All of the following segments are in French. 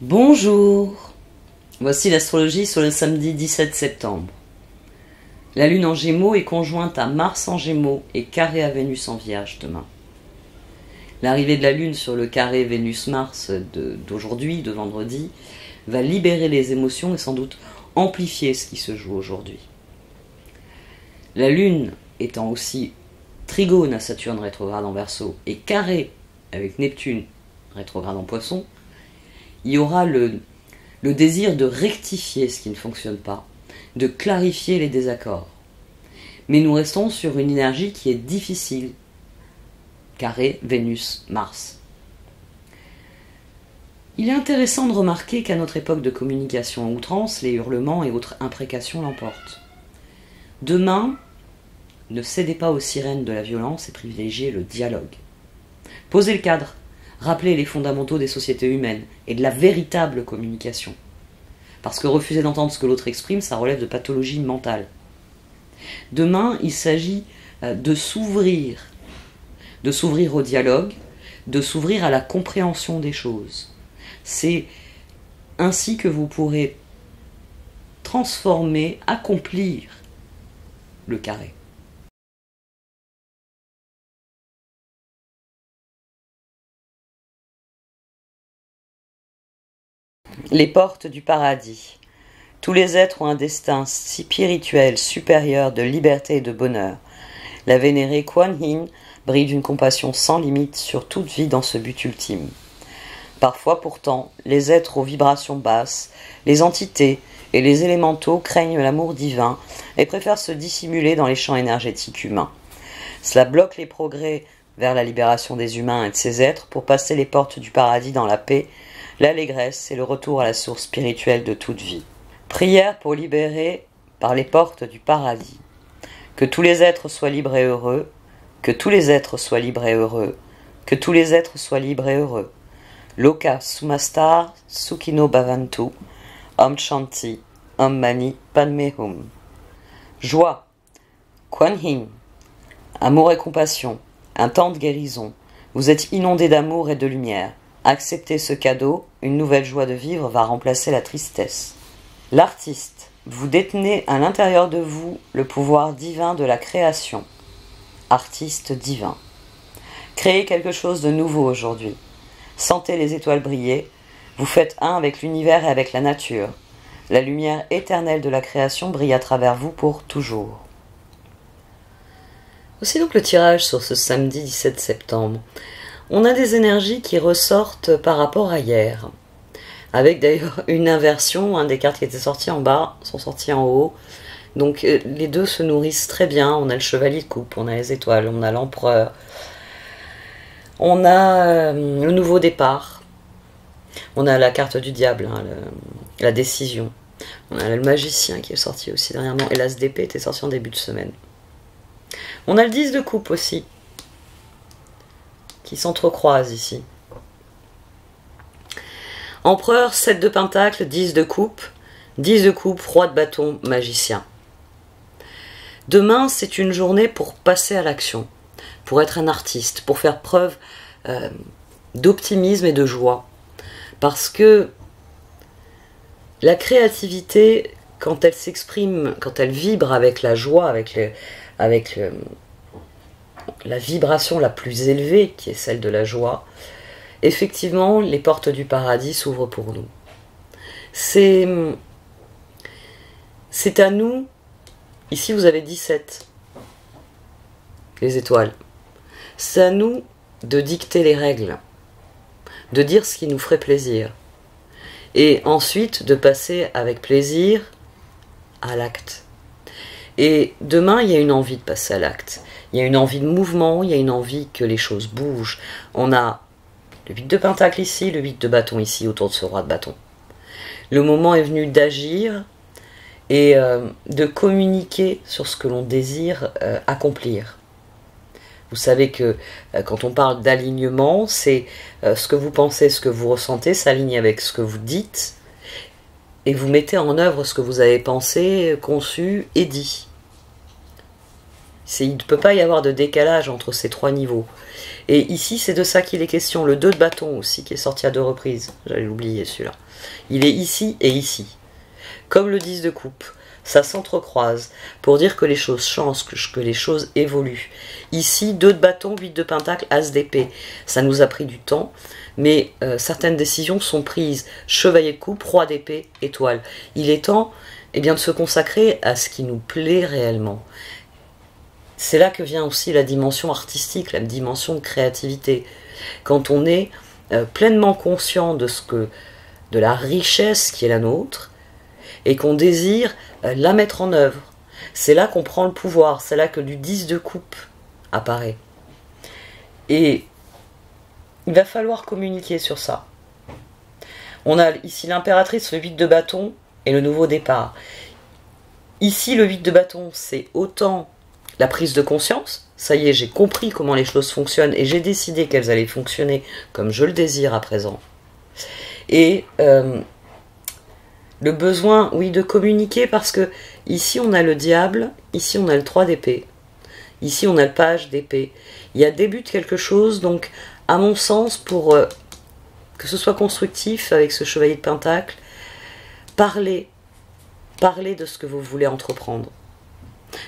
Bonjour, voici l'astrologie sur le samedi 17 septembre. La Lune en Gémeaux est conjointe à Mars en Gémeaux et carré à Vénus en Vierge demain. L'arrivée de la Lune sur le carré Vénus-Mars d'aujourd'hui, de vendredi, va libérer les émotions et sans doute amplifier ce qui se joue aujourd'hui. La Lune étant aussi trigone à Saturne rétrograde en Verseau et carré avec Neptune rétrograde en Poisson, il y aura le désir de rectifier ce qui ne fonctionne pas, de clarifier les désaccords. Mais nous restons sur une énergie qui est difficile. Carré, Vénus, Mars. Il est intéressant de remarquer qu'à notre époque de communication à outrance, les hurlements et autres imprécations l'emportent. Demain, ne cédez pas aux sirènes de la violence et privilégiez le dialogue. Posez le cadre. Rappelez les fondamentaux des sociétés humaines et de la véritable communication. Parce que refuser d'entendre ce que l'autre exprime, ça relève de pathologie mentale. Demain, il s'agit de s'ouvrir au dialogue, de s'ouvrir à la compréhension des choses. C'est ainsi que vous pourrez transformer, accomplir le carré. Les portes du paradis. Tous les êtres ont un destin spirituel supérieur de liberté et de bonheur. La vénérée Kuan Yin brille d'une compassion sans limite sur toute vie dans ce but ultime. Parfois pourtant, les êtres aux vibrations basses, les entités et les élémentaux craignent l'amour divin et préfèrent se dissimuler dans les champs énergétiques humains. Cela bloque les progrès vers la libération des humains et de ces êtres pour passer les portes du paradis dans la paix, l'allégresse et le retour à la source spirituelle de toute vie. Prière pour libérer par les portes du paradis. Que tous les êtres soient libres et heureux, que tous les êtres soient libres et heureux, que tous les êtres soient libres et heureux. Loka Sumastar Sukhino Bhavantu, Om Shanti, Om Mani Padme Hum. Joie, Kuan Yin, amour et compassion, un temps de guérison. Vous êtes inondés d'amour et de lumière. Acceptez ce cadeau, une nouvelle joie de vivre va remplacer la tristesse. L'artiste, vous détenez à l'intérieur de vous le pouvoir divin de la création. Artiste divin. Créez quelque chose de nouveau aujourd'hui. Sentez les étoiles briller. Vous faites un avec l'univers et avec la nature. La lumière éternelle de la création brille à travers vous pour toujours. Voici donc le tirage sur ce samedi 17 septembre. On a des énergies qui ressortent par rapport à hier. Avec d'ailleurs une inversion, des cartes qui étaient sorties en bas sont sorties en haut. Donc les deux se nourrissent très bien. On a le chevalier de coupe, on a les étoiles, on a l'empereur. On a le nouveau départ. On a la carte du diable, la décision. On a le magicien qui est sorti aussi dernièrement. Et l'as d'épée était sorti en début de semaine. On a le 10 de coupe aussi, qui s'entrecroisent ici. Empereur, 7 de pentacle, 10 de coupe, roi de bâton, magicien. Demain, c'est une journée pour passer à l'action, pour être un artiste, pour faire preuve d'optimisme et de joie. Parce que la créativité, quand elle s'exprime, quand elle vibre avec la joie, avec la vibration la plus élevée, qui est celle de la joie, effectivement, les portes du paradis s'ouvrent pour nous. C'est à nous, ici vous avez 17, les étoiles. C'est à nous de dicter les règles, de dire ce qui nous ferait plaisir, et ensuite de passer avec plaisir à l'acte. Et demain, il y a une envie de passer à l'acte. Il y a une envie de mouvement, il y a une envie que les choses bougent. On a le 8 de pentacle ici, le 8 de bâton ici, autour de ce roi de bâton. Le moment est venu d'agir et de communiquer sur ce que l'on désire accomplir. Vous savez que quand on parle d'alignement, c'est ce que vous pensez, ce que vous ressentez s'aligne avec ce que vous dites et vous mettez en œuvre ce que vous avez pensé, conçu et dit. Il ne peut pas y avoir de décalage entre ces trois niveaux. Et ici, c'est de ça qu'il est question. Le 2 de bâton aussi, qui est sorti à 2 reprises. J'allais l'oublier celui-là. Il est ici et ici. Comme le 10 de coupe. Ça s'entrecroise pour dire que les choses changent, que les choses évoluent. Ici, 2 de bâton, 8 de pentacle, as d'épée. Ça nous a pris du temps, mais certaines décisions sont prises. Chevalier de coupe, roi d'épée, étoile. Il est temps de se consacrer à ce qui nous plaît réellement. C'est là que vient aussi la dimension artistique, la dimension de créativité. Quand on est pleinement conscient de la richesse qui est la nôtre, et qu'on désire la mettre en œuvre. C'est là qu'on prend le pouvoir, c'est là que du 10 de coupe apparaît. Et il va falloir communiquer sur ça. On a ici l'impératrice, le 8 de bâton et le nouveau départ. Ici, le 8 de bâton, c'est autant la prise de conscience. Ça y est, j'ai compris comment les choses fonctionnent et j'ai décidé qu'elles allaient fonctionner comme je le désire à présent. Et le besoin, oui, de communiquer, parce que ici on a le diable, ici on a le 3 d'épée, ici on a le page d'épée. Il y a début de quelque chose, donc à mon sens, pour que ce soit constructif avec ce chevalier de pentacle, parlez de ce que vous voulez entreprendre.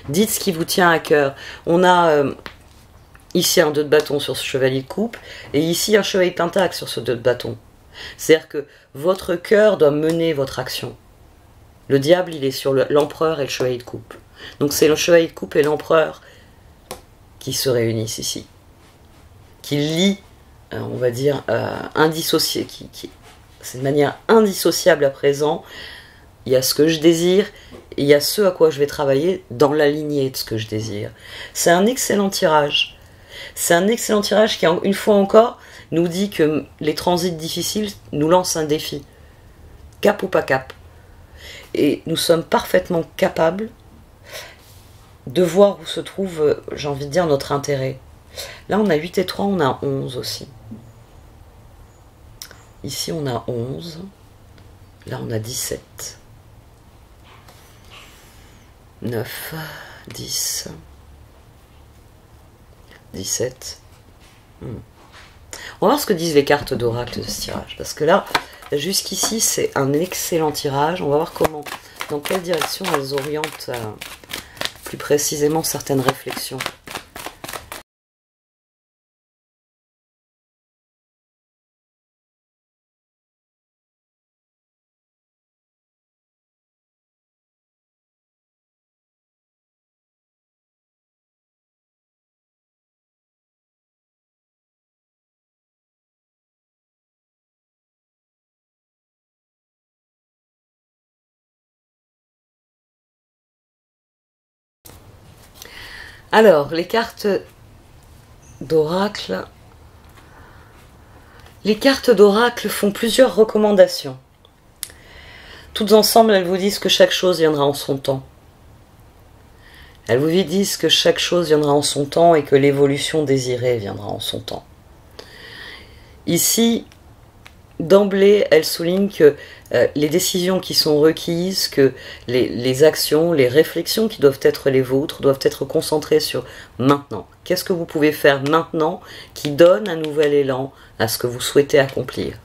Dites ce qui vous tient à cœur. On a ici un 2 de bâton sur ce chevalier de coupe, et ici un chevalier de pentacle sur ce 2 de bâton. C'est-à-dire que votre cœur doit mener votre action. Le diable, il est sur l'empereur et le chevalier de coupe. Donc c'est le chevalier de coupe et l'empereur qui se réunissent ici. Qui lient, on va dire, indissocié. C'est de manière indissociable à présent. Il y a ce que je désire, et il y a ce à quoi je vais travailler dans la lignée de ce que je désire. C'est un excellent tirage. C'est un excellent tirage qui, une fois encore, nous dit que les transits difficiles nous lancent un défi. Cap ou pas cap. Et nous sommes parfaitement capables de voir où se trouve, j'ai envie de dire, notre intérêt. Là, on a 8 et 3, on a 11 aussi. Ici, on a 11. Là, on a 17. 9, 10, 17. On va voir ce que disent les cartes d'oracle de ce tirage. Parce que là, jusqu'ici, c'est un excellent tirage. On va voir dans quelle direction elles orientent plus précisément certaines réflexions. Alors, les cartes d'oracle. Les cartes d'oracle font plusieurs recommandations. Toutes ensemble, elles vous disent que chaque chose viendra en son temps. Elles vous disent que chaque chose viendra en son temps et que l'évolution désirée viendra en son temps. Ici, d'emblée, elles soulignent que les décisions qui sont requises, que les actions, les réflexions qui doivent être les vôtres, doivent être concentrées sur maintenant. Qu'est-ce que vous pouvez faire maintenant qui donne un nouvel élan à ce que vous souhaitez accomplir?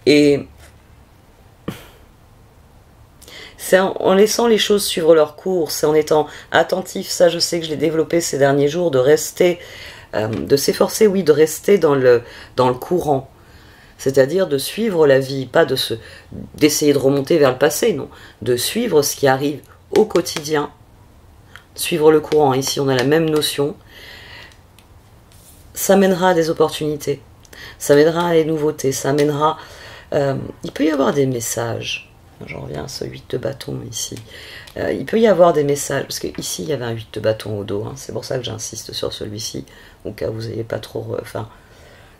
Et c'est en laissant les choses suivre leur cours, c'est en étant attentif, ça je sais que je l'ai développé ces derniers jours, de rester, de s'efforcer, oui, de rester dans le courant. C'est-à-dire de suivre la vie, pas d'essayer de remonter vers le passé, non. De suivre ce qui arrive au quotidien, suivre le courant. Ici, on a la même notion. Ça mènera à des opportunités, ça mènera à des nouveautés, ça mènera... il peut y avoir des messages. J'en reviens à ce 8 de bâton ici. Il peut y avoir des messages, parce qu'ici, il y avait un 8 de bâton au dos. Hein, c'est pour ça que j'insiste sur celui-ci, au cas où vous n'ayez pas trop...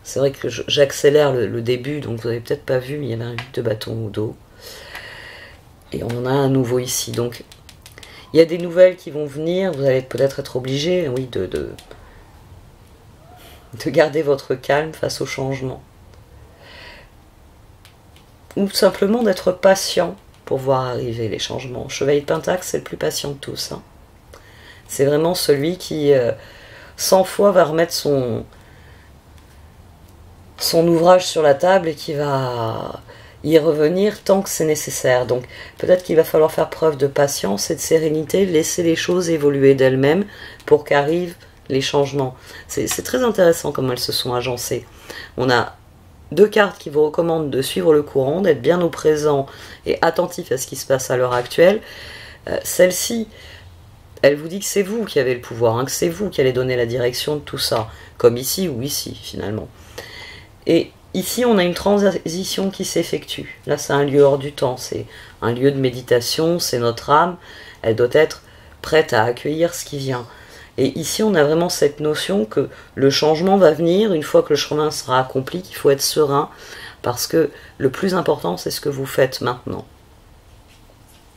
c'est vrai que j'accélère le début, donc vous n'avez peut-être pas vu, mais il y avait un 8 de bâton au dos. Et on en a un nouveau ici. Donc, il y a des nouvelles qui vont venir. Vous allez peut-être être obligé, oui, de garder votre calme face au changement. Ou simplement d'être patient pour voir arriver les changements. Chevalier de Pentacle, c'est le plus patient de tous. Hein. C'est vraiment celui qui, 100 fois, va remettre son ouvrage sur la table et qui va y revenir tant que c'est nécessaire. Donc peut-être qu'il va falloir faire preuve de patience et de sérénité, laisser les choses évoluer d'elles-mêmes pour qu'arrivent les changements. C'est très intéressant comment elles se sont agencées. On a 2 cartes qui vous recommandent de suivre le courant, d'être bien au présent et attentif à ce qui se passe à l'heure actuelle. Celle-ci, elle vous dit que c'est vous qui avez le pouvoir, hein, que c'est vous qui allez donner la direction de tout ça, comme ici ou ici finalement. Et ici, on a une transition qui s'effectue. Là, c'est un lieu hors du temps, c'est un lieu de méditation, c'est notre âme, elle doit être prête à accueillir ce qui vient. Et ici, on a vraiment cette notion que le changement va venir une fois que le chemin sera accompli, qu'il faut être serein, parce que le plus important, c'est ce que vous faites maintenant.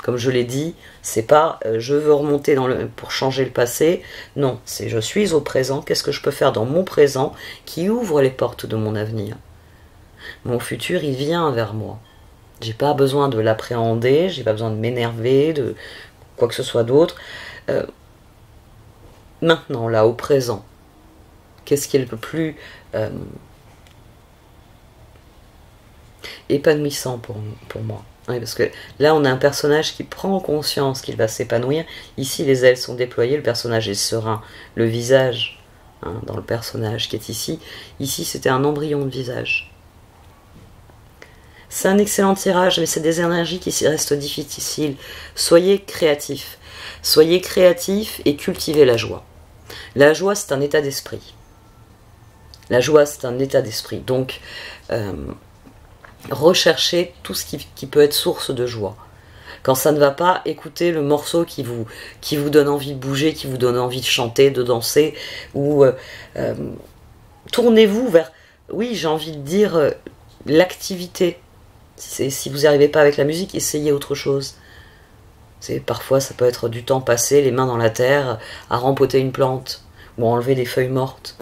Comme je l'ai dit, c'est pas je veux remonter pour changer le passé. Non, c'est je suis au présent. Qu'est-ce que je peux faire dans mon présent qui ouvre les portes de mon avenir? Mon futur, il vient vers moi. J'ai pas besoin de l'appréhender, j'ai pas besoin de m'énerver, de quoi que ce soit d'autre. Maintenant, là, au présent, qu'est-ce qui est le plus épanouissant pour moi? Oui, parce que là, on a un personnage qui prend conscience qu'il va s'épanouir. Ici, les ailes sont déployées, le personnage est serein. Le visage, hein, dans le personnage qui est ici, c'était un embryon de visage. C'est un excellent tirage, mais c'est des énergies qui restent difficiles. Soyez créatifs. Soyez créatifs et cultivez la joie. La joie, c'est un état d'esprit. La joie, c'est un état d'esprit. Donc, recherchez tout ce qui peut être source de joie. Quand ça ne va pas, écoutez le morceau qui vous donne envie de bouger, qui vous donne envie de chanter, de danser, ou tournez-vous vers, oui, j'ai envie de dire, l'activité. Si vous n'y arrivez pas avec la musique, essayez autre chose. Parfois, ça peut être du temps passé, les mains dans la terre, à rempoter une plante, ou à enlever des feuilles mortes.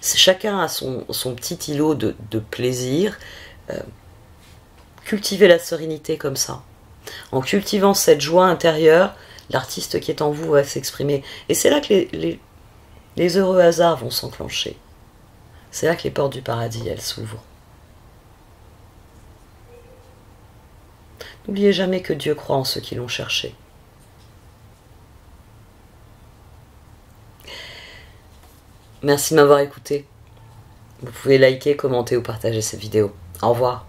Chacun a son petit îlot de plaisir. Cultivez la sérénité comme ça. En cultivant cette joie intérieure, l'artiste qui est en vous va s'exprimer. Et c'est là que les heureux hasards vont s'enclencher. C'est là que les portes du paradis, elles s'ouvrent. N'oubliez jamais que Dieu croit en ceux qui l'ont cherché. Merci de m'avoir écouté. Vous pouvez liker, commenter ou partager cette vidéo. Au revoir.